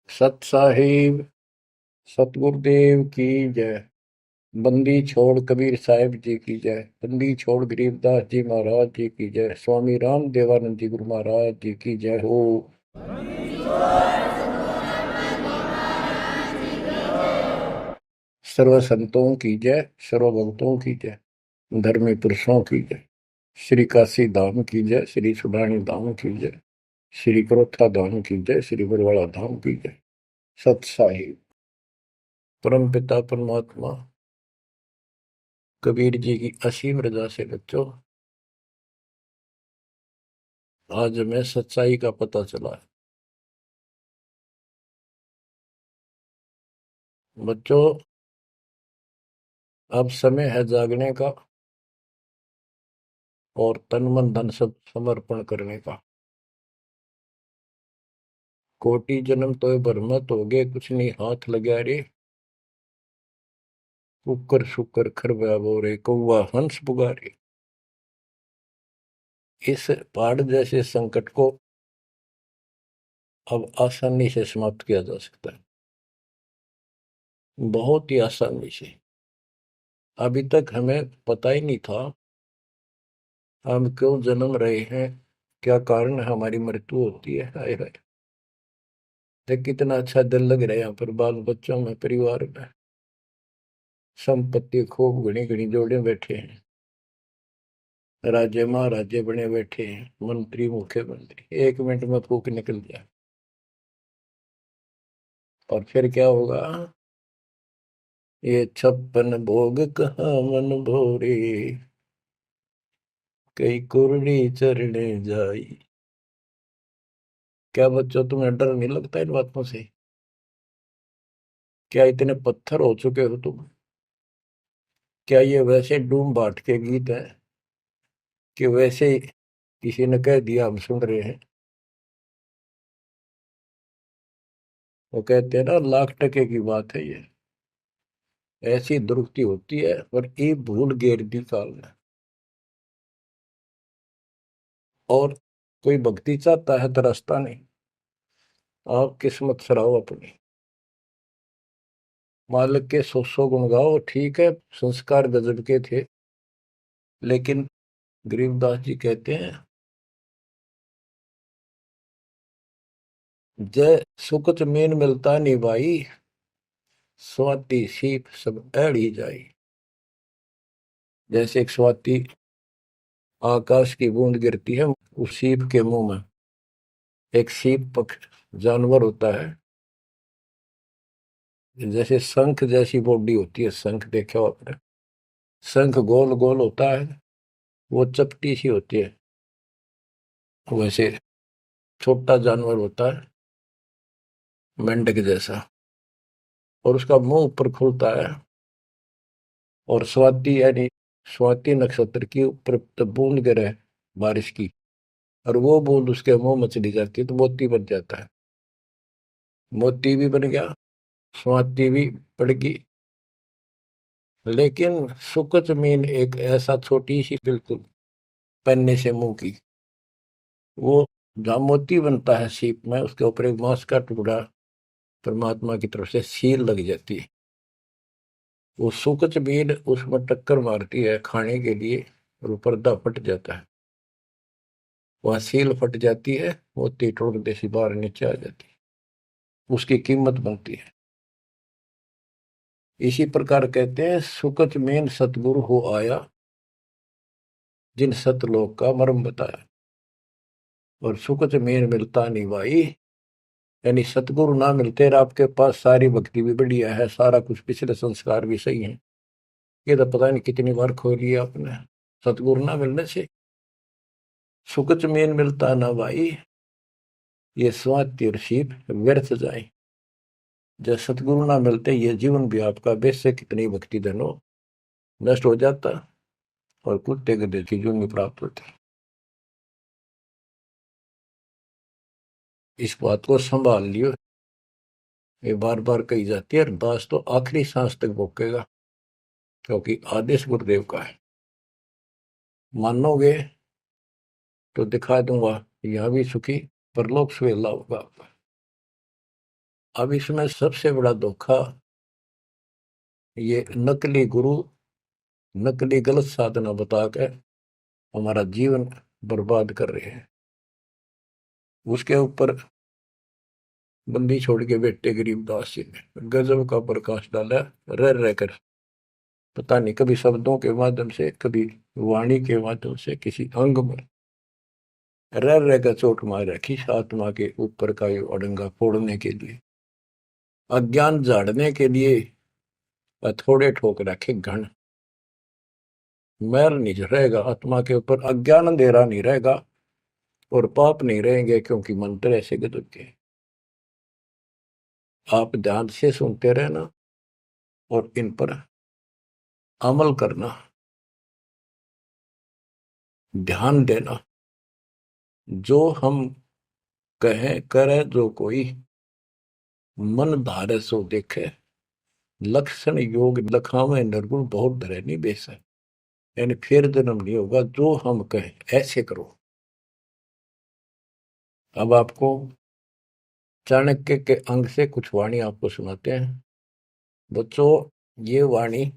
सत साहिब सतगुरुदेव की जय। बंदी छोड़ कबीर साहिब जी की जय। बंदी छोड़ गरीबदास जी महाराज जी की जय। स्वामी राम देवानंद जी गुरु महाराज जी की जय हो। सर्व संतों की जय, सर्व भक्तों की जय, धर्मी पुरुषों की जय। श्री काशी धाम की जय, श्री सुडानी धाम की जय, श्री क्रोथा धाम की जय, श्री बरवाड़ा धाम की जय। सत साहिब परम पिता परमात्मा कबीर जी की असीम रजा से बच्चों आज हमें सच्चाई का पता चला है। बच्चों अब समय है जागने का और तन मन धन सब समर्पण करने का। कोटि जन्म तो भरमत हो गए, कुछ नहीं हाथ लगा रे। कुकर शुकर खरबा बोरे, कौवा हंस पुगारे। इस पहाड़ जैसे संकट को अब आसानी से समाप्त किया जा सकता है, बहुत ही आसानी से। अभी तक हमें पता ही नहीं था हम क्यों जन्म रहे हैं, क्या कारण हमारी मृत्यु होती है। हाय हाय, देख कितना अच्छा दिल लग रहा है यहाँ पर, बाल बच्चों में, परिवार में। संपत्ति खूब घनी घनी जोड़े बैठे हैं, राजे महाराजे बने बैठे हैं, मंत्री मुख्यमंत्री। एक मिनट में फूक निकल जाए और फिर क्या होगा। ये 56 भोग कहाँ मन भोरे, कई कुर्नी चरणे जाई। क्या बच्चों तुम्हें डर नहीं लगता इन बातों से? क्या इतने पत्थर हो चुके हो तुम? क्या ये वैसे डूम बाट के गीत है कि वैसे ही किसी ने कह दिया हम सुन रहे हैं? वो कहते हैं ना, लाख टके की बात है ये। ऐसी दुरुक्ति होती है पर ये भूल गेर दी काल ने। और कोई भक्ति चाहता है तो रास्ता नहीं। आप किस्मत सराहो अपनी, मालिक के 100 गुण गाओ। ठीक है, संस्कार गजब के थे, लेकिन गरीबदास जी कहते हैं, जय सुकच मीन मिलता नहीं भाई, स्वाति सीप सब ऐड़ी जाई। जैसे एक स्वाति आकाश की बूंद गिरती है उस सीप के मुंह में। एक सीप जानवर होता है, जैसे शंख जैसी बॉडी होती है। शंख देखा हो आपने? शंख गोल गोल होता है, वो चपटी सी होती है। वैसे छोटा जानवर होता है, मेंढक जैसा, और उसका मुंह ऊपर खुलता है। और स्वाति यानी स्वाति नक्षत्र की ऊपर जब बूंद गिरे बारिश की, और वो बूंद उसके मुंह में चली जाती है तो मोती बन जाता है। मोती भी बन गया, स्वाति भी पड़ गई। लेकिन सुकच मीन एक ऐसा छोटी सी, बिल्कुल पन्ने से मुंह की, वो जहाँ मोती बनता है सीप में, उसके ऊपर एक मांस का टुकड़ा परमात्मा की तरफ से सील लग जाती है। वो सुकच मीन उसमें टक्कर मारती है खाने के लिए, और वो पर्दा फट जाता है। वह सील फट जाती है, मोती टुकड़े से बाहर नीचे आ जाती है, उसकी कीमत बनती है। इसी प्रकार कहते हैं, सुकच मीन सतगुरु हो आया, जिन सतलोक का मर्म बताया। और सुकच मीन मिलता नहीं भाई, यानी सतगुरु ना मिलते और आपके पास सारी भक्ति भी बढ़िया है, सारा कुछ पिछले संस्कार भी सही है, ये तो पता नहीं कितनी बार खो लिया आपने। सतगुरु ना मिलने से सुकच मीन मिलता ना भाई, ये स्वाति और सीप व्यर्थ जाए। जब सतगुरु ना मिलते, ये जीवन भी आपका वैसे कितनी भक्ति धन हो नष्ट हो जाता, और कुत्ते गधे की जून में प्राप्त होती। इस बात को संभाल लियो, ये बार बार कही जाती है, दास तो आखिरी सांस तक भोगेगा, क्योंकि आदेश गुरुदेव का है। मानोगे तो दिखा दूंगा, यहाँ भी सुखी परलोक सुहेला होगा। अब इसमें सबसे बड़ा धोखा ये नकली गुरु, नकली गलत साधना बता के हमारा जीवन बर्बाद कर रहे हैं। उसके ऊपर बंदी छोड़ के बेटे गरीबदास जी ने गजब का प्रकाश डाला, रह रहकर। पता नहीं कभी शब्दों के माध्यम से, कभी वाणी के माध्यम से, किसी अंग में रह रहकर चोट मार रखी आत्मा के ऊपर का ये अड़ंगा फोड़ने के लिए, अज्ञान झाड़ने के लिए। थोड़े ठोक रखे घन, मैल नहीं रहेगा आत्मा के ऊपर, अज्ञान अंधेरा नहीं रहेगा और पाप नहीं रहेंगे, क्योंकि मंत्र ऐसे गजब के। आप ध्यान से सुनते रहना और इन पर अमल करना, ध्यान देना। जो हम कहें करे जो कोई, मन धारे सो देखे, लक्षण योग लखावे निर्गुण बहुत धरे नहीं बेस है। यानी फिर जन्म नहीं होगा, जो हम कहें ऐसे करो। अब आपको चाणक्य के अंग से कुछ वाणी आपको सुनाते हैं। बच्चों, ये वाणी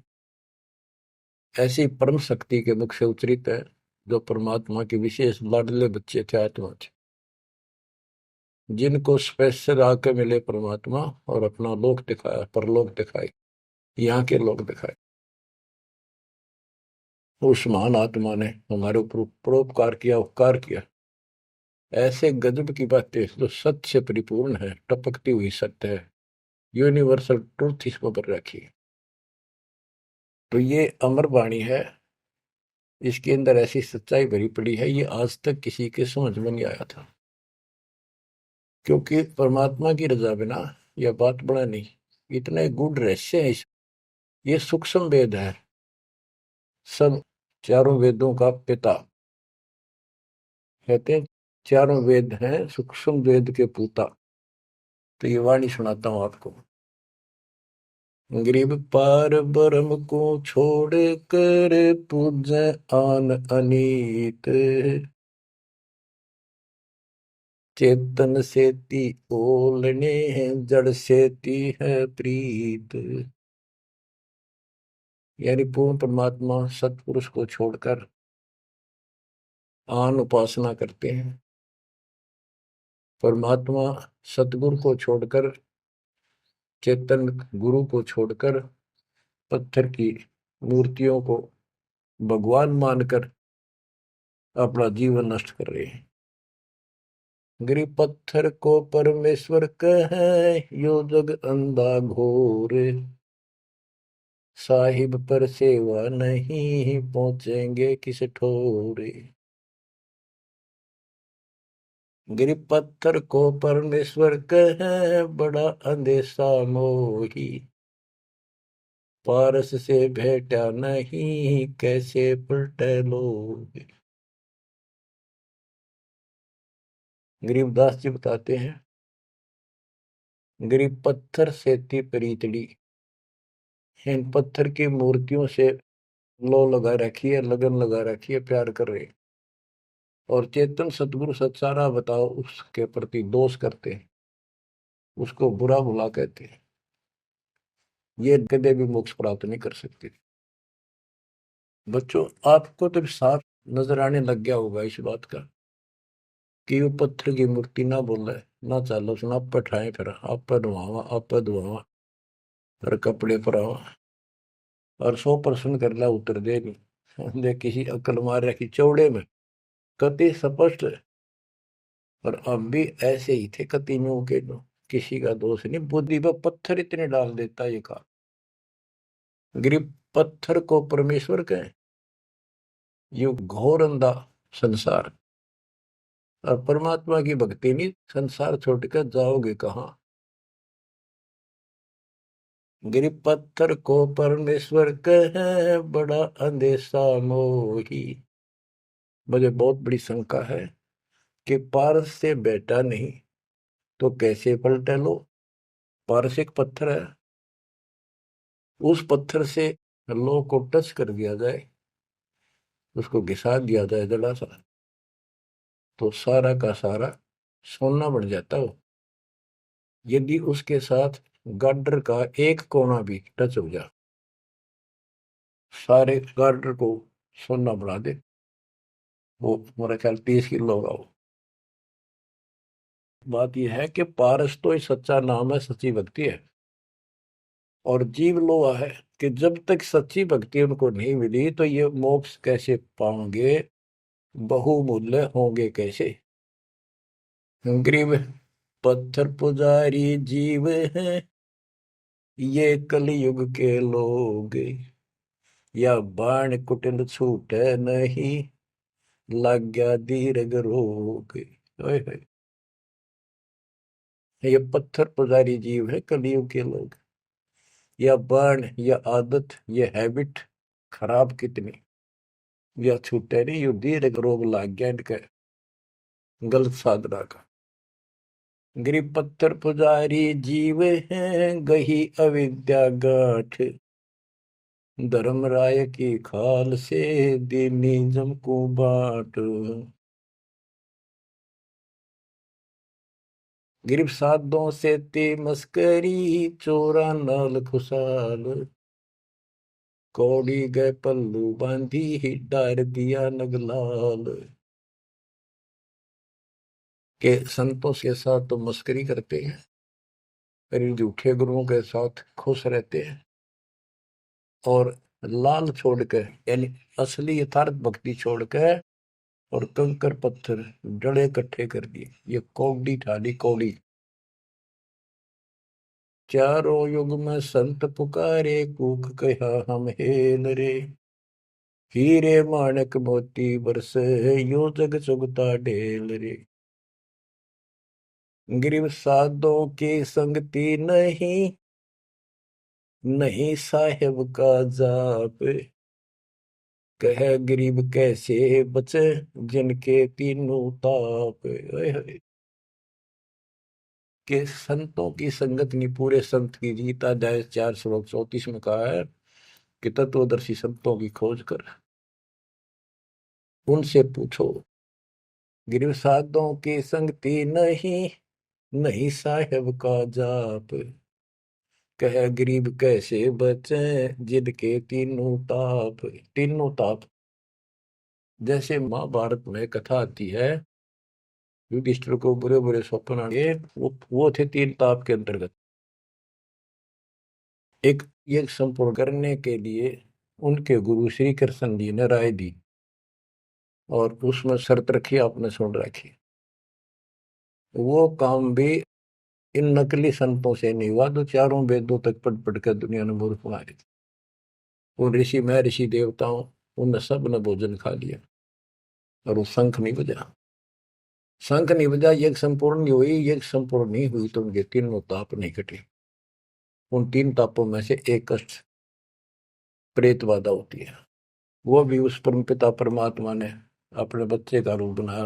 ऐसी परम शक्ति के मुख से उच्चरित है, जो परमात्मा के विशेष लाडले बच्चे थे, आत्मा थे, जिनको स्पेशल आके मिले परमात्मा और अपना लोक दिखाया, परलोक दिखाए, यहाँ के लोग दिखाए। उस महान आत्मा ने हमारे ऊपर परोपकार किया, उपकार किया। ऐसे गजब की बातें जो सत्य से परिपूर्ण है, टपकती हुई सत्य है, यूनिवर्सल ट्रूथ इसमें पर रखी है। तो ये अमर वाणी है, इसके अंदर ऐसी सच्चाई भरी पड़ी है, ये आज तक किसी के समझ में नहीं आया था। क्योंकि परमात्मा की रजा बिना यह बात बड़ा नहीं, इतने गूढ़ रहस्य है। ये सूक्ष्म वेद है, सब चारों वेदों का पिता कहते हैं, चारों वेद हैं सूक्ष्म वेद के पूता। तो ये वाणी सुनाता हूं आपको। गरीब पार ब्रह्म को छोड़ कर पूजे आन अनीत, चेतन सेती ओलने जड़ सेती है प्रीत। यानी पूर्ण परमात्मा सतपुरुष को छोड़कर आन उपासना करते हैं, परमात्मा सतगुरु को छोड़कर, चेतन गुरु को छोड़कर पत्थर की मूर्तियों को भगवान मानकर अपना जीवन नष्ट कर रहे हैं। गरीब पत्थर को परमेश्वर कहे, यो जग अंधा घोर, साहिब पर सेवा नहीं पहुंचेंगे किस ठोरे। गरीब पत्थर को परमेश्वर कहे, बड़ा अंदेशा मोही, पारस से भेटा नहीं कैसे पलटे लोग। गरीबदास जी बताते हैं, गरीब पत्थर से थी प्रीतड़ी, इन पत्थर की मूर्तियों से लो लगा रखी है, लगन लगा रखी है, प्यार कर रहे। और चेतन सतगुरु सत्सारा बताओ उसके प्रति दोष करते हैं, उसको बुरा भुला कहते हैं। ये कदे भी मोक्ष प्राप्त नहीं कर सकते। बच्चों, आपको तो साफ नजर आने लग गया होगा इस बात का कि वो पत्थर की मूर्ति ना बोले, ना चालो सुना, आप पर ठाए फिर, आप पर धुआवा, आप पर धुआवा, और कपड़े पर आवा, और 100% कर ला उतर दे नहीं दे, किसी अकल मार रखी चौड़े में, कति स्पष्ट है। और अब भी ऐसे ही थे कतियों के, जो किसी का दोष नहीं, बुद्धि पर पत्थर इतने डाल देता ये कहा। गरीब पत्थर को परमेश्वर कहे, ये घोर अंधा संसार, और परमात्मा की भक्ति नहीं, संसार छोड़कर जाओगे कहाँ। गरीब पत्थर को परमेश्वर कहे, बड़ा अंदेशा मोही। मुझे बहुत बड़ी शंका है कि पारस से बेटा नहीं तो कैसे पलटे लो। पारस एक पत्थर है, उस पत्थर से लो को टच कर दिया जाए, उसको घिसा दिया जाए जरा सा, तो सारा का सारा सोना बन जाता हो। यदि उसके साथ गार्डर का एक कोना भी टच हो जाए, सारे गार्डर को सोना बना दे, वो मेरा ख्याल 30 किलो होगा वो। बात यह है कि पारस तो ही सच्चा नाम है, सच्ची भक्ति है। और जीव लोहा है कि जब तक सच्ची भक्ति उनको नहीं मिली तो ये मोक्ष कैसे पाएंगे, बहुमूल्य होंगे कैसे। गरीब पत्थर पुजारी जीव हैं, ये कलयुग के लोग, या बाण कुटिल छूटे नहीं, लग गया दीर्घ रोग। ओए होए, ये पत्थर पुजारी जीव है कलयुग के लोग, या बाण, या आदत, ये हैबिट खराब कितनी, या छूटे नहीं, यू दीर्घ रोग लाग गया इनके गलत साधना का। गरीब पत्थर पुजारी जीव हैं, गही अविद्या गांठ, धर्मराय की खाल से दीनी जमकू बाट। गिरफ्त साधों से ते मस्करी, चोरा नाल खुशाल, कौड़ी गए पल्लू बांधी, डार दिया नगलाल। के संतों के साथ तो मस्करी करते हैं, पर इन झूठे गुरुओं के साथ खुश रहते हैं, और लाल छोड़कर यानी असली यथार्थ भक्ति छोड़कर और कंकर पत्थर डले इकट्ठे कर दिए। ये कौड़ी ठाली कौड़ी। चारों युग में संत पुकारे, कूक कहा हम हेल रे, हीरे माणक मोती बरसे, यो जग चुगता ढेल रे। गिरव साधों की संगति नहीं, नहीं साहेब का जाप, कह गरीब कैसे बचे, जिनके तीनों ताप। ओए होए, के संतों की संगत नहीं, पूरे संत की गीता अध्याय 4 श्लोक 34 में कहा है कि तत्वदर्शी संतों की खोज कर उनसे पूछो। गिरव साधों की संगति नहीं, नहीं साहेब का जाप, कह गरीब कैसे बचे, जिनके तीनों ताप। तीनों ताप, जैसे महाभारत में कथा आती है, युधिष्ठिर को बुरे बुरे स्वप्न आए, वो थे तीन ताप के अंतर्गत। एक ये संपूर्ण करने के लिए उनके गुरु श्री कृष्ण जी ने राय दी, और उसमें शर्त रखी, आपने सुन रखी। वो काम भी इन नकली संतों से नहीं हुआ जो चारों वेदों तक पढ़ पढ़ कर दुनिया ने मूर्ख बना दी। उन ऋषि में ऋषि देवताओं, उन सब ने भोजन खा लिया, और वो शंख नहीं बजा। शंख नहीं बजा, यज्ञ संपूर्ण नहीं हुई, यज्ञ संपूर्ण नहीं हुई तो उनके तीनों ताप नहीं कटे। उन तीन तापों में से एक कष्ट प्रेत बाधा होती है, वो भी उस परम पिता परमात्मा ने अपने बच्चे का रूप बनाया,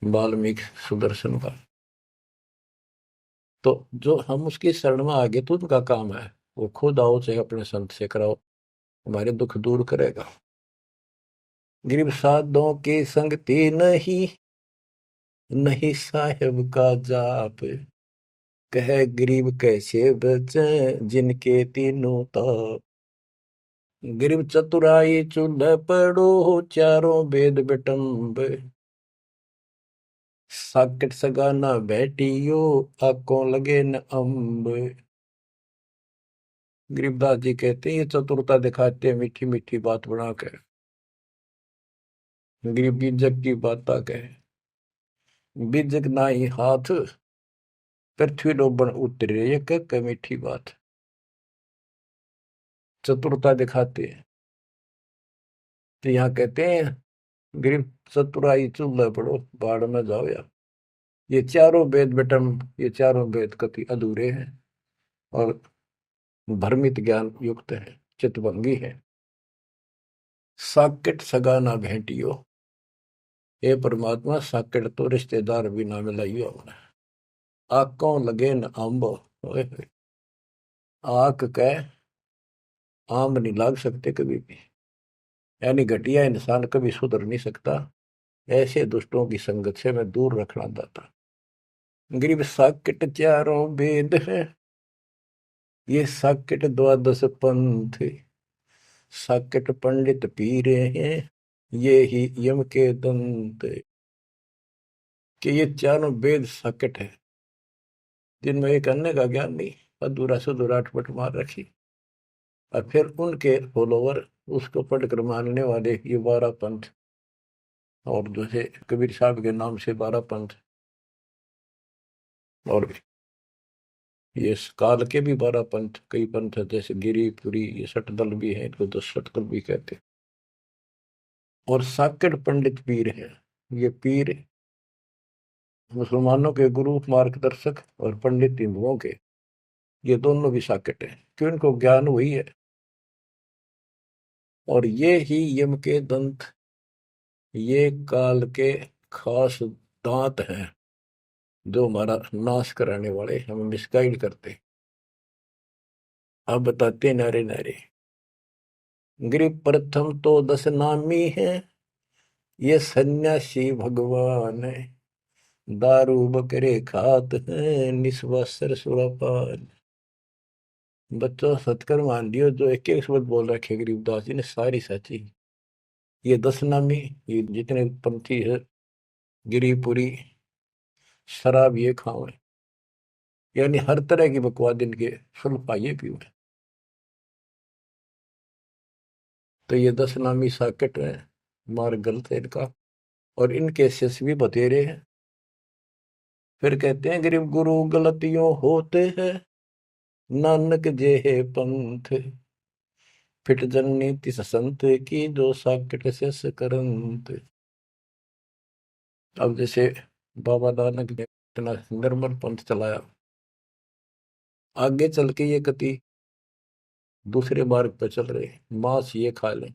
वाल्मीकि सुदर्शन का। तो जो हम उसकी शरण में आगे तो उनका काम है, वो खुद आओ चाहे अपने संत से कराओ, हमारे दुख दूर करेगा। गरीब साधों की संगति नहीं, नहीं साहेब का जाप, कह गरीब कैसे बचे, जिनके तीनों ताप। गरीब चतुराई चूल्हे पड़ो, चारों वेद बिटम्ब, साकट सगा न बैठियो, आकों लगे न अम्ब। गरीबदास जी कहते हैं ये चतुरता दिखाते हैं, मीठी मीठी बात बनाकर, गरीब बीजक की बात कहे, बीजक ना ही हाथ, पृथ्वी डोबन उतरे, ये कह मीठी बात। चतुरता दिखाते हैं, तो यहाँ कहते हैं गरीब चतुराई चूल्हे पड़ो, बाढ़ में जाओ यार। ये चारों वेद बेटम, ये चारों वेद कति अधूरे हैं और भ्रमित ज्ञान युक्त है, चितभंगी है। साकेट सगा ना भेंटियो, हे परमात्मा साकेट तो रिश्तेदार भी ना मिलाइयो हमने। आकों लगे न आंबो, आक कह आम नहीं लाग सकते कभी भी, यानी घटिया इंसान कभी सुधर नहीं सकता। ऐसे दुष्टों की संगत से मैं दूर रखना चाहता। गरीब साकेट चारों वेद है, ये साकेट द्वादश पंथ, साकेट पंडित पीरे हैं, ये ही यम के दंत। कि ये चारों वेद साकेट है, जिनमें एक अन्य का ज्ञान नहीं, अधूरा सुधूरा अटपट मार रखी। और फिर उनके फॉलोवर उसको पढ़कर मानने वाले ये 12 पंथ, और जैसे कबीर साहब के नाम से 12 पंथ, और ये काल के भी 12 पंथ, कई पंथ है, जैसे गिरिपुरी, ये सटदल भी है, इनको 10 सटदल भी कहते हैं। और साकेट पंडित पीर है, ये पीर मुसलमानों के गुरु मार्गदर्शक और पंडित हिंदुओं के, ये दोनों भी साकेट है, क्यों इनको ज्ञान वही है। और ये ही यम के दंत, ये काल के खास दांत हैं, जो हमारा नाश कराने वाले, हमें मिसगाइड करते। अब बताते नारे नारे। गरीब प्रथम तो 10 नामी है, ये सन्यासी भगवान है, दारू बकरे खात है, निस्वासर सुरापान। बच्चों सतकर मान लियो, जो एक एक शब्द बोल रखे गरीबदास जी ने सारी सच्ची। ये 10 नामी, ये जितने पंथी है, गिरिपुरी, शराब ये खाओ, यानी हर तरह की बकवाद इनके सुन पाइए पीओ। तो ये 10 नामी साकेट है, मार्ग गलत है इनका, और इनके शिष्य भी बतेरे हैं। फिर कहते हैं गरीब गुरु गलतियों होते हैं, नानक जे है पंथ, फिट जननी तिस संत की, जो साकेट शिष्य करंत। अब जैसे बाबा नानक ने इतना निर्मल पंथ चलाया, आगे चल के ये कति दूसरे मार्ग पर चल रहे, मांस ये खा लें,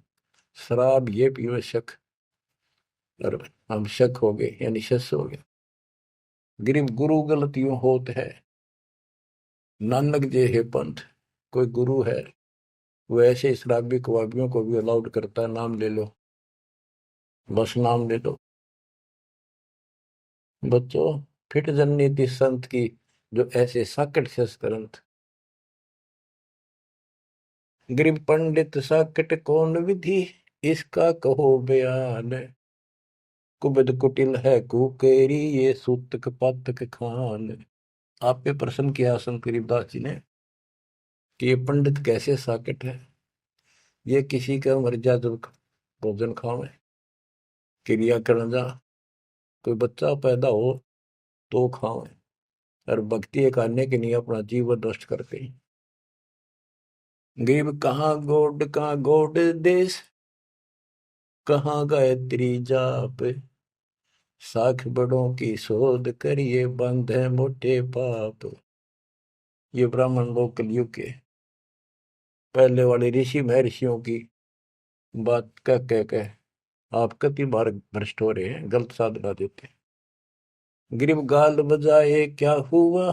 शराब ये पीवे शक, और हम शक हो गए यानी शस हो गए। गरीब गुरु गलतियों होत है, नानक जे है पंथ। कोई गुरु है, वो ऐसे शराबी कबाबियों को भी अलाउड करता है, नाम ले लो, बस नाम ले लो। बच्चों फिट जननीति संत की, जो ऐसे साकट शस करंत। गरीब पंडित साकट कौन विधि, इसका कहो बयान, कुबद कुटिल है कुकेरी, ये सूतक पातक खान। आप पे प्रश्न किया संत गरीबदास जी ने कि ये पंडित कैसे साकट है। ये किसी का मर जा जब भोजन खावे, क्रिया करना जा, कोई बच्चा पैदा हो तो खावे, और भक्ति करने के लिए अपना जीवन नष्ट करते हैं। गरीब कहाँ गोड देश, कहाँ गायत्री जाप, साख बड़ों की शोध करिए, बंद है मोटे पाप। ये ब्राह्मण लोग कलयुग के पहले वाले ऋषि महर्षियों की बात कह आप कति बार भ्रष्ट हो रहे हैं, गलत साधना देते हैं। गरीब गाल बजाए क्या हुआ,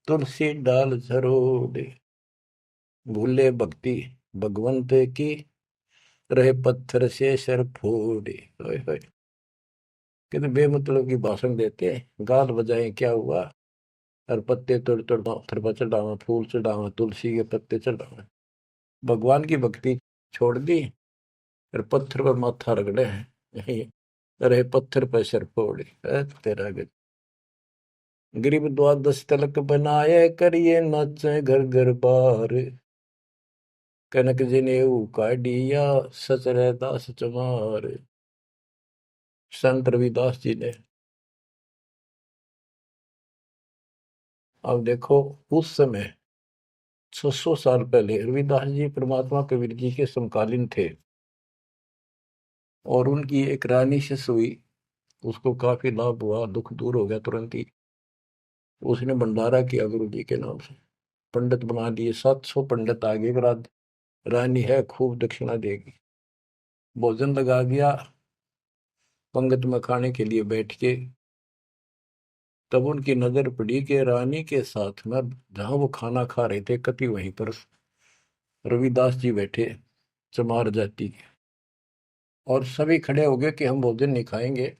तुलसी डाल झरोड़े, भूले भक्ति भगवंत की, रहे पत्थर से सर फोड़े। होय होय, कितने बेमतलब की भाषण देते हैं। गाल बजाए क्या हुआ, और पत्ते तोड़ तोड़ पत्थर पर चढ़ावा, फूल चढ़ावा, तुलसी के पत्ते चढ़ावा, भगवान की भक्ति छोड़ दी, और पत्थर पर माथा रगड़े हैं, रहे पत्थर पर सर फोड़े। तेरा गज। गरीब द्वादश तलक बनाए, करिए नाचे घर घर बार, कनक जनेऊ काढ़िया, सच रहता सच मार। संत रविदास जी ने, अब देखो उस समय 600 साल पहले रविदास जी परमात्मा कबीर जी के समकालीन थे, और उनकी एक रानी शिष्य हुई, उसको काफी लाभ हुआ, दुख दूर हो गया तुरंत ही। उसने भंडारा किया गुरु जी के नाम से, पंडित बना दिए, 700 पंडित आगे, रात रानी है खूब दक्षिणा देगी। भोजन लगा दिया, पंगत में खाने के लिए बैठ के, तब उनकी नजर पड़ी कि रानी के साथ में जहां वो खाना खा रहे थे, कति वहीं पर रविदास जी बैठे, चमार जाति के। और सभी खड़े हो गए कि हम भोजन नहीं खाएंगे,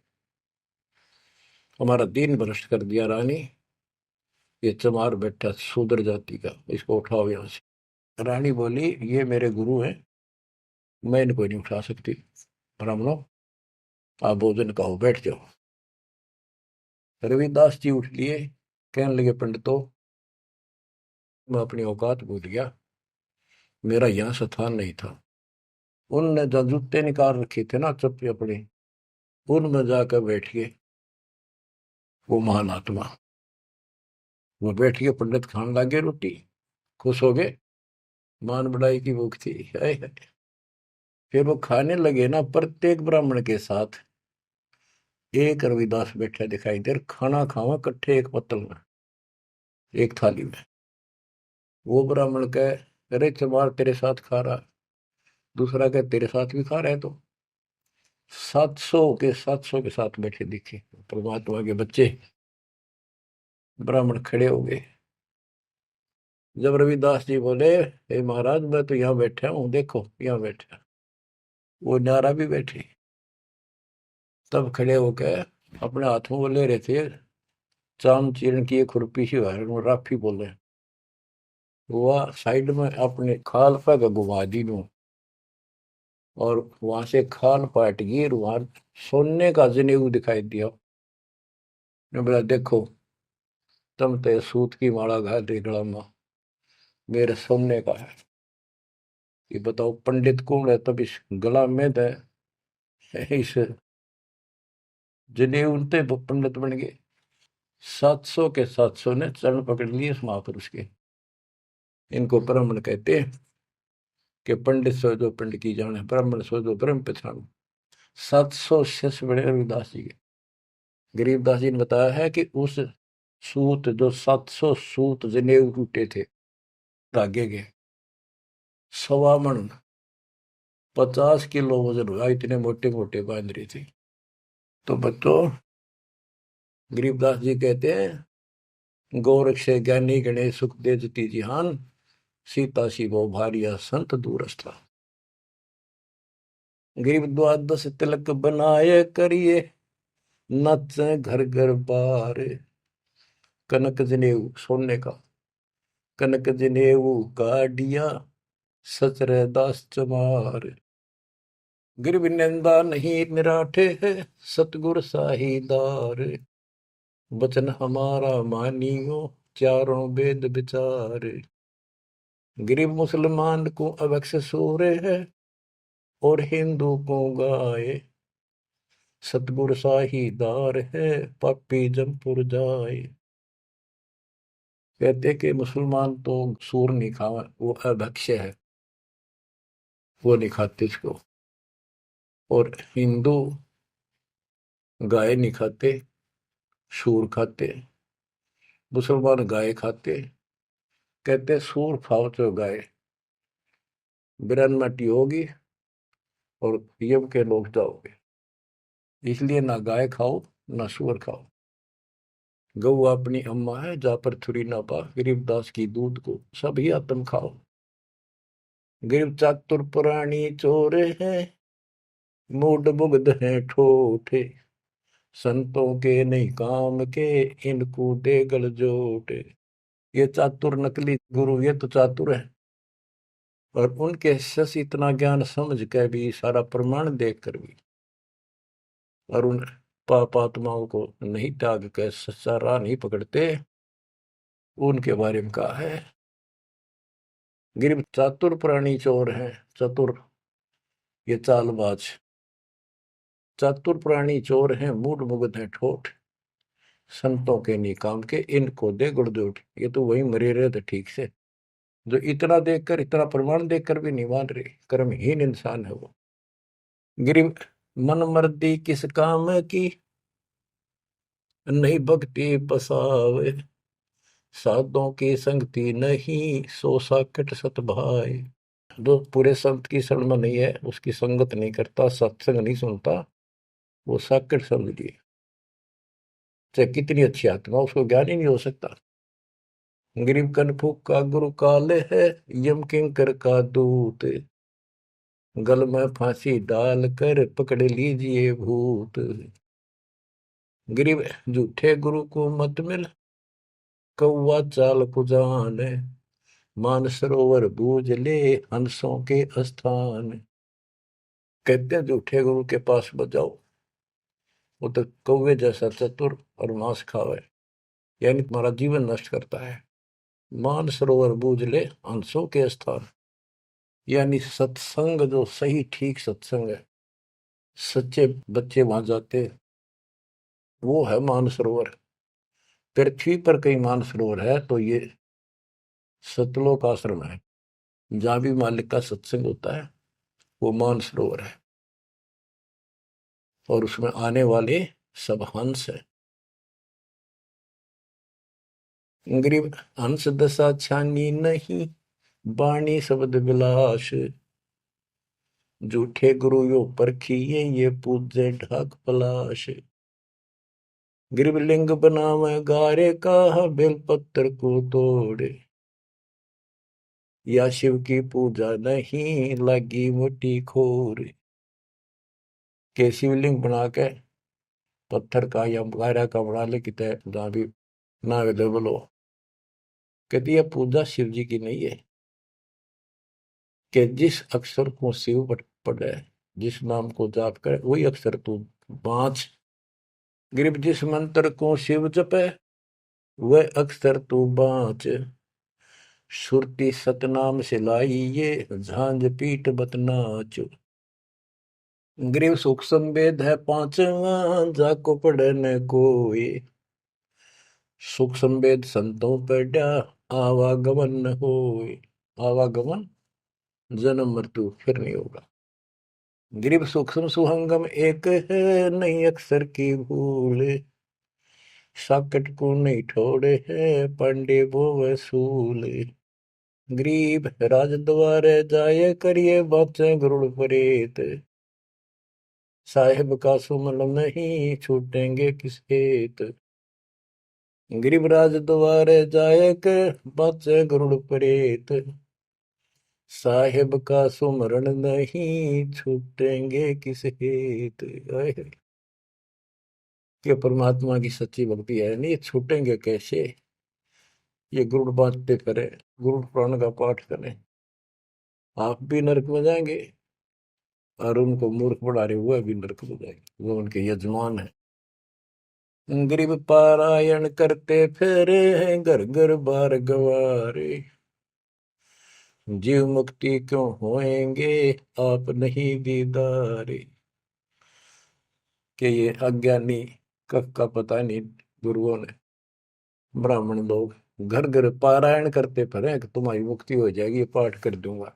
हमारा दीन भ्रष्ट कर दिया रानी। ये चमार बैठा शूद्र जाति का, इसको उठाओ यहां से। रानी बोली ये मेरे गुरु हैं, मैं इनको नहीं उठा सकती। ब्राह्मणों आप भोजन खाओ, बैठ जाओ। रविदास जी उठ लिए, कहने लगे पंडितों मैं अपनी औकात भूल गया, मेरा यहाँ स्थान नहीं था। उनने जो जूते निकाल रखे थे ना चप्पे अपने, उनमें जाकर बैठ गए वो महान आत्मा। वो बैठ के पंडित खाने लगे रोटी, खुश हो गए, मान बढ़ाई की भूख थी। हाय हाय। फिर वो खाने लगे ना, प्रत्येक ब्राह्मण के साथ एक रविदास बैठा दिखाई दे, खाना खावा कट्ठे एक पत्तल में, एक थाली में। वो ब्राह्मण कहे अरे चमार तेरे साथ खा रहा, दूसरा कहे तेरे साथ भी खा रहा है। तो 700 के साथ बैठे दिखे परमात्मा के बच्चे। ब्राह्मण खड़े हो गए। जब रविदास जी बोले हे महाराज मैं तो यहाँ बैठा हूँ, देखो यहाँ बैठा, वो नारा भी बैठे। तब खड़े होकर अपने हाथ में वो ले रहे थे चाम चीरण की एक खुरपी सी राफी बोले, वह साइड में अपने खाल पर घुमा दी नू, और वहां से खाल पाट गई और वहां सोने का जनेऊ दिखाई दिया। ने बोला देखो तुम तो सूत की माला घाल रही गला में, मेरे सोने का है। ये बताओ पंडित कौन है, तब इस गला में दे इस जनेऊ ते पंडित बन गए। 700 के 700 ने चरण पकड़ लिए इस महापुरुष के। इनको ब्राह्मण कहते हैं कि पंडित सो जो पंडित की जाने, ब्राह्मण सो जो ब्रह्म पहचान। 700 शिष्य बड़े रविदास जी के। गरीबदास जी ने बताया है कि उस सूत जो 700 सूत जनेऊ टूटे थे धागे के, 1.25 मन 50 किलो वजन हुआ, इतने मोटे मोटे बांध रही थी। तो बच्चों गरीबदास जी कहते हैं गोरख से ज्ञानी गणेश सुख दे जती जिहान, सीता शिवो भारिया संत दूरस्था। गरीब द्वादश तिलक बनाए करिए, नच घर घर बार। कनक जनेऊ सोने का, कनक जनेऊ काडिया, सचरे दास चमार। गिरव निंदा नहीं निराठे है, सतगुर साहीदार। वचन हमारा मानियो, चारों वेद विचार। गरीब मुसलमान को अवक्ष सूरे है, और हिंदू को गाए। सतगुर साहीदार है, पापी जमपुर जाए। कहते कि मुसलमान तो सूर नहीं खावा, वो अभक्ष्य है, वो नहीं खाते इसको। और हिंदू गाय नहीं खाते, सूर खाते। मुसलमान गाय खाते। कहते सूर खाओ तो गाय बिरन मटी होगी और यम के लोग जाओगे, इसलिए ना गाय खाओ ना सूअर खाओ। गौ अपनी अम्मा है, जा पर थुरी ना पा, गरीबदास की दूध को सभी आत्म खाओ। गरीब चातुर पुरानी चोर है, मूड मुग्ध है ठोठे। संतों के नहीं काम के, इनको दे गल जोटे। ये चातुर नकली गुरु, ये तो चातुर है, और उनके शश इतना ज्ञान समझ के भी, सारा प्रमाण देख कर भी, और उन पाप आत्माओं को नहीं त्याग के सच्चा राह नहीं पकड़ते। उनके बारे में कहा है गिर चातुर प्राणी चोर है। चतुर ये चालबाज, चातुर प्राणी चोर है, मूड मुग्ध है ठोठ। संतों के नहीं काम के, इनको दे गुड़दोट। ये तो वही मरे रहे थे ठीक से, जो इतना देखकर, इतना प्रमाण देखकर भी नहीं मान रहे, कर्महीन इंसान है वो। गिर मन मर्दी किस काम की, नहीं भक्ति बसावे। साधों की संगति नहीं, सो साकट सत भाई। जो पूरे संत की शरण में नहीं है, उसकी संगत नहीं करता, सत्संग नहीं सुनता, वो साकट समझ लिए। चाहे कितनी अच्छी आत्मा, उसको ज्ञान ही नहीं हो सकता। गरीब कनफूक का गुरु काले है, यम किंकर का दूत। गल में फांसी डाल कर पकड़ लीजिए भूत। गरीब झूठे गुरु को मत मिल, कौवा चाल कुजान, मानसरोवर बूझ ले हंसों के स्थान। कहते हैं झूठे गुरु के पास बजाओ, वो तो कौवे जैसा चतुर और मांस खावे, यानी तुम्हारा जीवन नष्ट करता है। मानसरोवर बूझ ले हंसों के स्थान, यानी सत्संग जो सही ठीक सत्संग है, सच्चे बच्चे वहां जाते, वो है मानसरोवर। पृथ्वी पर कई मानसरोवर है, तो ये सतलोक आश्रम है, जहां भी मालिक का सत्संग होता है वो मानसरोवर है, और उसमें आने वाले सब हंस है। गरीब हंस दशा छानी नहीं, बाणी शब्द विलास। झूठे गुरु यो परखिए, ये पूजे ढाक पलाश। गरीब लिंग बनावे गारे का, बेलपत्र को तोड़े। या शिव की पूजा नहीं, लगी मोटी खोर। के शिवलिंग बना के पत्थर का या गारा का बना ले, कितने जहां भी ना अवेलेबल हो, कहती है पूजा शिव जी की नहीं है। कि जिस अक्षर को शिव पढ़े, जिस नाम को जाप करे, वही अक्षर तू बाँच। गरीब जिस मंत्र को शिव जपे, वह अक्षर तू बाँच। सुरती सतनाम से लाई ये, झांझ पीठ बतनाच। गरीब सुख संवेद है पांचवा, जाको पढ़े न कोई। सुख संवेद संतों पढ़ा, आवागमन न होए। आवागमन जन्म मृत्यु फिर नहीं होगा। गरीब सूक्ष्म सुहंगम एक है, नहीं अक्षर की भूल। साकट को नहीं ठोड़े है, पांडे वो वसूल। गरीब राज द्वारे जाए, करिए बातें गरुड़ परेत। साहेब का सुमन नहीं, छूटेंगे किस हेत। गरीब राज द्वारे जाए, कर बातें गरुड़ परेत। साहेब का सुमरण नहीं, छूटेंगे किस हेत। कि परमात्मा की सच्ची भक्ति है नहीं, छूटेंगे कैसे। ये गुरुड़ बांटते करें, गुरुड़ पुराण का पाठ करें, आप भी नरक में जाएंगे, और उनको मूर्ख बना रहे हुए भी नरक में जाएंगे, वो उनके यजमान है। गरीब पारायण करते फिरे हैं, घर घर बार गवारे। जीव मुक्ति क्यों होएंगे, आप नहीं दीदारे। कि ये अज्ञानी का पता नहीं, गुरुओं ने, ब्राह्मण लोग घर घर पारायण करते फिरे कि तुम्हारी मुक्ति हो जाएगी, पाठ कर दूंगा।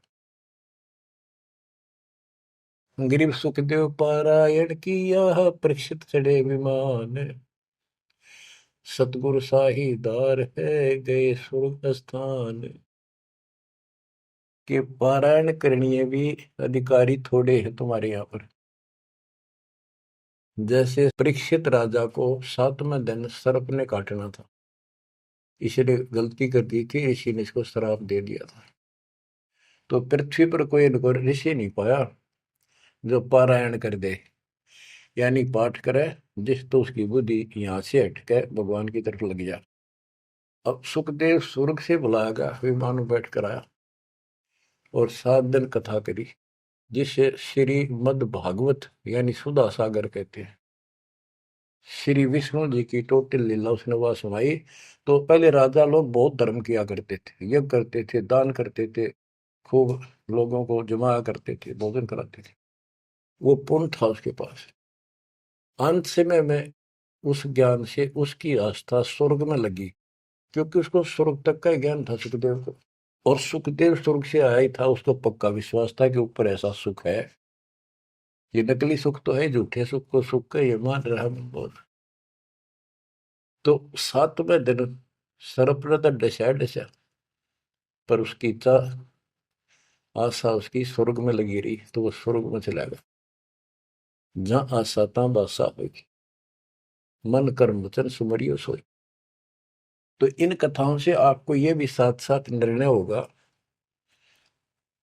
गरीब सुखदेव पारायण किया, परीक्षित चढ़े विमान। सतगुरु साहीदार है, गए स्वर्ग स्थान। के पारायण करनी भी अधिकारी थोड़े है तुम्हारे यहाँ पर। जैसे परीक्षित राजा को 7वें दिन सर्प ने काटना था, इसने गलती कर दी थी, ऋषि ने इसको श्राप दे दिया था। तो पृथ्वी पर कोई इनको ऋषि नहीं पाया जो पारायण कर दे, यानी पाठ करे, जिस तो उसकी बुद्धि यहाँ से हटके भगवान की तरफ लग जा। अब सुखदेव स्वर्ग से बुलाया गया, विमान में बैठ कर आया और 7 दिन कथा करी, जिसे श्री मद भागवत यानी सुधा सागर कहते हैं। श्री विष्णु जी की टोटल लीला उसने वहां सुनाई। तो पहले राजा लोग बहुत धर्म किया करते थे, यज्ञ करते थे, दान करते थे, खूब लोगों को जमा करते थे, भोजन कराते थे, वो पुण्य था उसके पास। अंत समय में उस ज्ञान से उसकी आस्था स्वर्ग में लगी, क्योंकि उसको स्वर्ग तक का ज्ञान था सुखदेव को, और सुखदेव स्वर्ग से आया ही था, उसको पक्का विश्वास था कि ऊपर ऐसा सुख है। ये नकली सुख तो है, झूठे सुख को सुख का ये मान रहा बहुत। तो 7वें दिन सर्प ने तो डसा डसा, पर उसकी इच्छा आशा उसकी स्वर्ग में लगी रही, तो वो स्वर्ग में चला गया। जहां आशा तहां बासा होगी, मन कर्म वचन सुमरियो सोई। तो इन कथाओं से आपको ये भी साथ साथ निर्णय होगा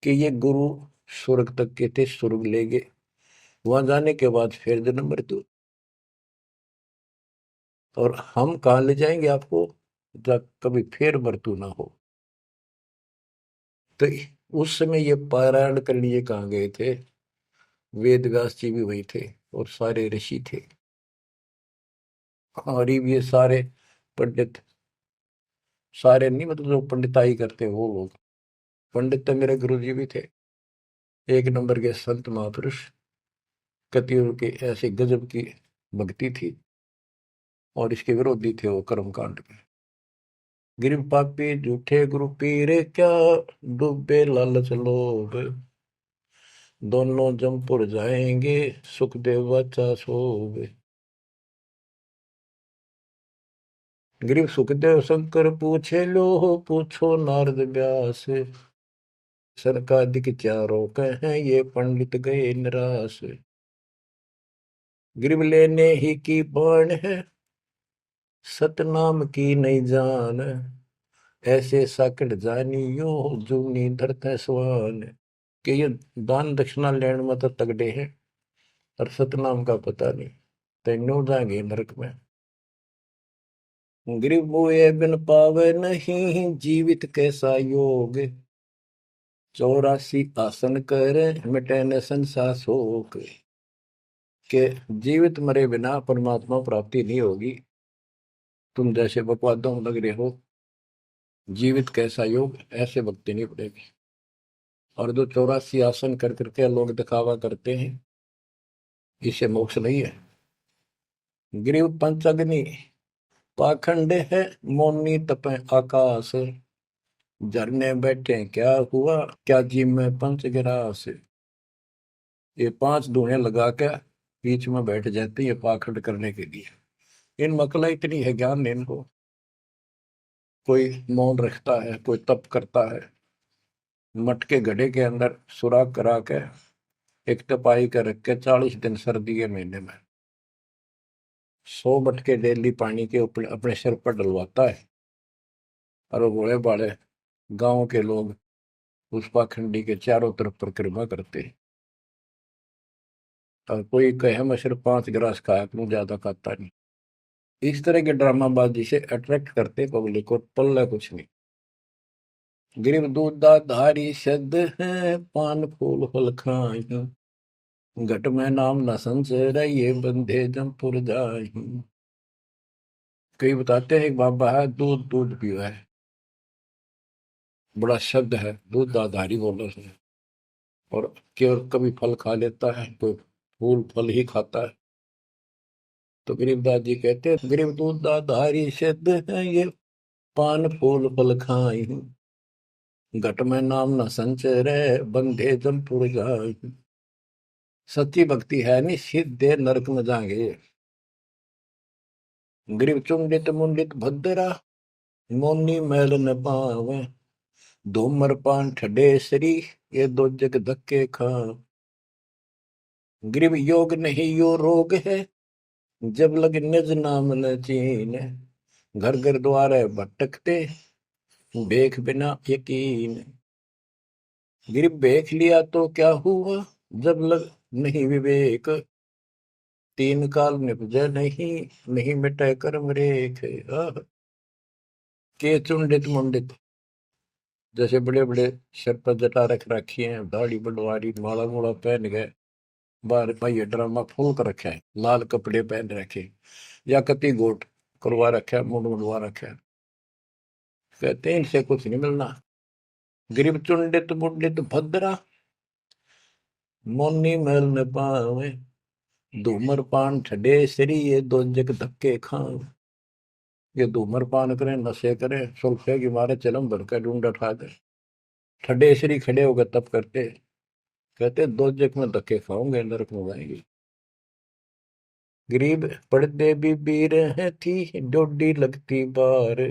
कि ये गुरु स्वर्ग तक के थे, स्वर्ग ले गए, वहां जाने के बाद फिर जन्म मृत्यु। और हम कहाँ ले जाएंगे आपको, जब कभी फेर मृत्यु ना हो। तो उस समय ये पारायण करने लिए कहाँ गए थे? वेद व्यास जी भी वही थे और सारे ऋषि थे, और ये सारे पंडित, सारे नहीं मतलब जो पंडिताई करते वो लोग। पंडित तो मेरे गुरु जी भी थे, एक नंबर के संत महापुरुष। कतियों की ऐसी गजब की भक्ति थी, और इसके विरोधी थे वो कर्मकांड के। गिरव पापी झूठे गुरु पीरे क्या, डूबे लालच लोभ, दोनों जमपुर जाएंगे, सुखदेव बच्चा सोवे। गिरव सुखदेव शंकर पूछे लो, पूछो नारद व्यास, सरकादिक चारों कहें ये पंडित गए निराश। गिरव लेने ही की बाण है, सतनाम की नहीं जान, ऐसे साकट जानियो, जूनी धरते स्वान। कि ये दान दक्षिणा लेने में तो तगड़े हैं, और सतनाम का पता नहीं, तेनों जाएंगे नरक में। गिरव बोए बिन पावे नहीं, जीवित कैसा योग, 84 आसन करे, मिटे न संसार शोक। के जीवित मरे बिना परमात्मा प्राप्ति नहीं होगी। तुम जैसे बकवादों में लग रहे हो, जीवित कैसा योग, ऐसे भक्ति नहीं पड़ेगी। और जो 84 आसन कर करके लोग दिखावा करते हैं, इससे मोक्ष नहीं है। ग्रीव पंचअग्नि पाखंड है, मौनी तपे आकाश, झरने बैठे क्या हुआ, क्या जी में पंच गिरास। ये 5 धुएं लगा के बीच में बैठ जाते हैं पाखंड करने के लिए। इन मकला इतनी है ज्ञान है इनको। कोई मौन रखता है, कोई तप करता है, मटके घड़े के अंदर सुराख करा के एक तपाई कर रख के 40 दिन सर्दी के महीने में 100 मटके डेली पानी के अपने सिर पर डलवाता है, और वो बड़े बड़े गांव के लोग उस पाखंडी के चारों तरफ परिक्रमा करते हैं। और कोई कहे मैं सिर्फ 5 गिलास खाया करूं, ज्यादा खाता नहीं। इस तरह के ड्रामाबाजी से अट्रैक्ट करते पब्लिक को, पल्ला कुछ नहीं। गिरिव दूधा धारी शब्द है, पान फूल फल खाई, घट में नाम न संचय, ये बंधे जमपुर जाई। कई बताते हैं एक बाबा है, दूध दूध पियो है, बड़ा शब्द है, दूध दाधारी बोलो से। और केवल कभी फल खा लेता है, कोई फूल फल ही खाता है। तो गरीबदास जी कहते हैं, गरीब दूध दाधारी शब्द है ये, पान फूल फल खाई, घट में नाम न संचय रहे, बंधे जमपुर जाई। सच्ची भक्ति है नहीं, सीधे नरक में जाएंगे। गरीब चुंडित मुंडित भद्रा, मोनी मैल न पावे, धूमर पान ठडेसरी, ये दो जग धक्के खा। गरीब योग नहीं यो रोग है, जब लग निज नाम न चीन, घर घर द्वारे भटकते, देख बिना यकीन। गिरब देख लिया तो क्या हुआ, जब लग नहीं विवेक, 3 काल निपजे नहीं, नहीं मिटे कर्म रेख। के चुंडित मुंडित, जैसे बड़े बड़े सिर पर जटा रख रखी है, दाढ़ी बढ़वारी, माला मूला पहन गए, बाहर भाई ड्रामा फूल कर रखा है, लाल कपड़े पहन रखे, या कति गोट करवा रखा है, मुंड मुंडवा रखा है। कहते हैं इनसे कुछ नहीं मिलना। गिरिब चुंडित मुंडित भद्रा, मोनी मैल न पावे, धूमर पान ठडे सरी, ये दो जग धक्के खाओ। ये धूमर पान करें, नशे करें, सुल्फे की मारे चलम भर कर ढूंढ उठा दे, ठडे सरी खड़े होकर तप करते, कहते 2 जग में धक्के खाओगे, नरक में जाएंगे। गरीब पड़दे भी बीर है थी, डोडी लगती बार,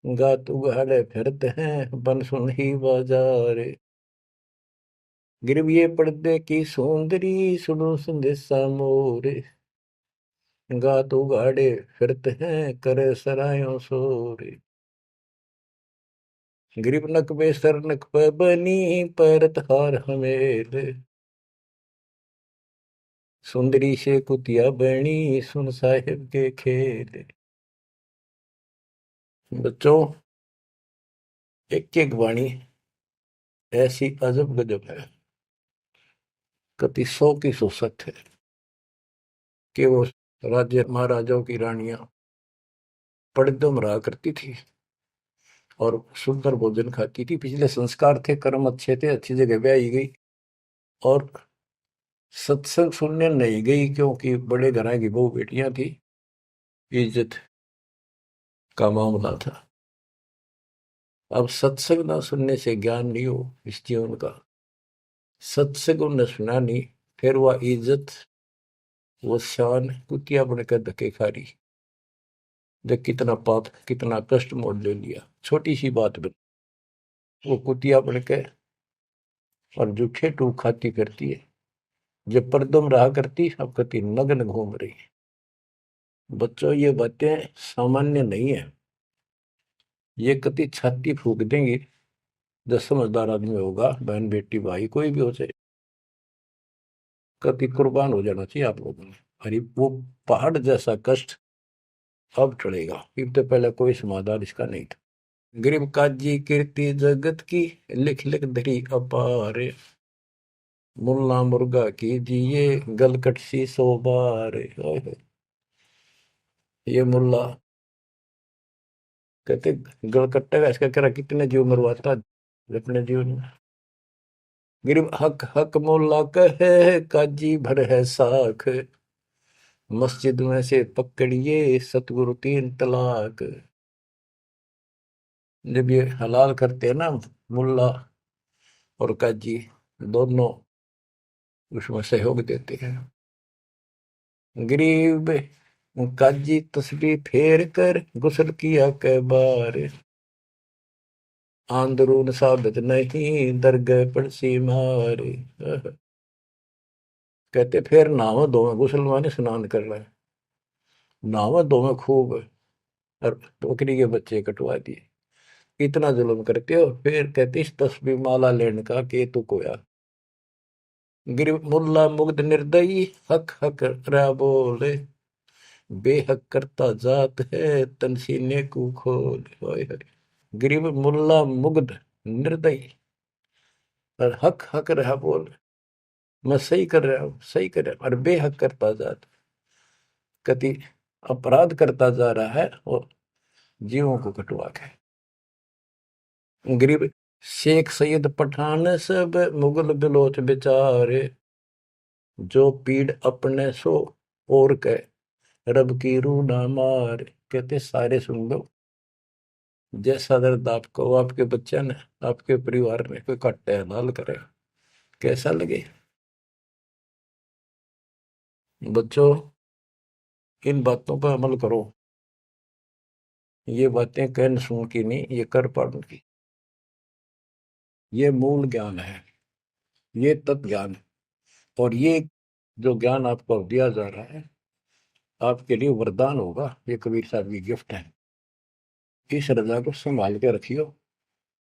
गात उगाड़े फिरते हैं, बन सुन ही बाजार। गरीब ये पर्दे की सौंदरी, सुनो संदेशा मोर, गात उगाड़े फिरते हैं, करे सरायों शोर। गरीब नक बेसर नक पे बनी, पैरत हार हमेल, सुंदरी से कुतिया बनी, सुन साहिब के खेल। बच्चों, एक एक वाणी ऐसी अजब गजब है, कति 100 की 100 सत्य है कि वो राज्य महाराजाओं की रानियां पड़दम रहा करती थी और सुंदर भोजन खाती थी। पिछले संस्कार थे, कर्म अच्छे थे, अच्छी जगह ब्याही गई और सत्संग सुनने नहीं गई क्योंकि बड़े घरां की बहू बेटियां थी, इज्जत का मामला था। अब सत्संग ना सुनने से ज्ञान नहीं हो इस जीवन का, सत्संग उन्हें सुना नहीं, फिर वह इज्जत वो शान कुतिया बनकर धक्के खा रही। देख कितना पाप, कितना कष्ट मोल ले लिया छोटी सी बात में। वो कुतिया बनकर और जूठे टूक खाती करती है, जब परदम रहा करती अब कति नग्न घूम रही है। बच्चों, ये बातें सामान्य नहीं है, ये कति छाती फूक देंगी। जो समझदार आदमी होगा, बहन बेटी भाई कोई भी हो जाए, कति कुर्बान हो जाना चाहिए आप लोगों ने। अरे वो पहाड़ जैसा कष्ट अब टलेगा, इससे पहले कोई समाधान इसका नहीं था। गरीब काजी कीर्ति जगत की, लिख लिख धरी अपार, मुल्ला मुर्गा की जिए गलकट सी 100 बार। ये मुल्ला कहते गलकट्टा का इसका कह रहा कितने जीव मरवाता अपने जीवन में। गरीब हक हक मुल्ला कहे काजी भर है साख, मस्जिद में से पकड़िए सतगुरु 3 तलाक। जब ये हलाल करते हैं ना मुल्ला और काजी दोनों, उसमें सहयोग देते हैं। गरीब काजी तस्बीह फेर कर गुस्ल किया कै बार, आंदरून साबित नहीं दरगह पड़सी मार। कहते फिर नहावा धोवे, गुस्ल माने स्नान कर रहा है, नहावा धोवे खूब और बकरी के बच्चे कटवा दिए। इतना जुल्म करते हो, फिर कहते इस तस्बीह माला लेने का के तू कोया। गिर मुल्ला मुग्ध निर्दयी हक हक रहा बोले, बेहक करता जात है तन सीने को खोल। गरीब मुल्ला मुग्ध निर्दयी और हक हक रहा बोल, मैं सही कर रहा हूं, सही कर रहा हूं, और बेहक करता जात, कति अपराध करता जा रहा है और जीवों को कटवा के। गरीब शेख सैयद पठान सब मुगल बिलोच बेचारे, जो पीड़ अपने सो और के रब की रूह ना मार। कहते सारे सुन लो, जैसा दर्द आपको आपके बच्चे ने, आपके परिवार ने कोई कट्टे हलाल करे, कैसा लगे। बच्चों, इन बातों पर अमल करो। ये बातें कहन सुन की नहीं, ये कर पाड़न की। ये मूल ज्ञान है, ये तत्व ज्ञान है, और ये जो ज्ञान आपको दिया जा रहा है आपके लिए वरदान होगा। ये कबीर साहब की गिफ्ट है। इस रजा को संभाल के रखियो,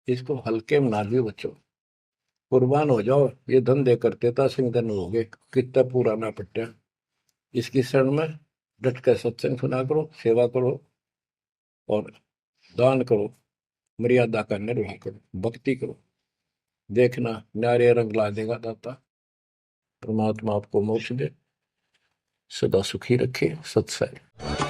इसको हल्के में ना लियो बच्चों, कुर्बान हो जाओ। ये धंधे करते था सिंह धन हो गए, कितना पुराना पट्टा। इसकी शरण में डट कर सत्संग सुना करो, सेवा करो और दान करो, मर्यादा का निर्वाह करो, भक्ति करो। देखना न्यारे रंग ला देगा दाता। परमात्मा आपको मोक्ष दे, सदा सुखी रखे। सत्संग।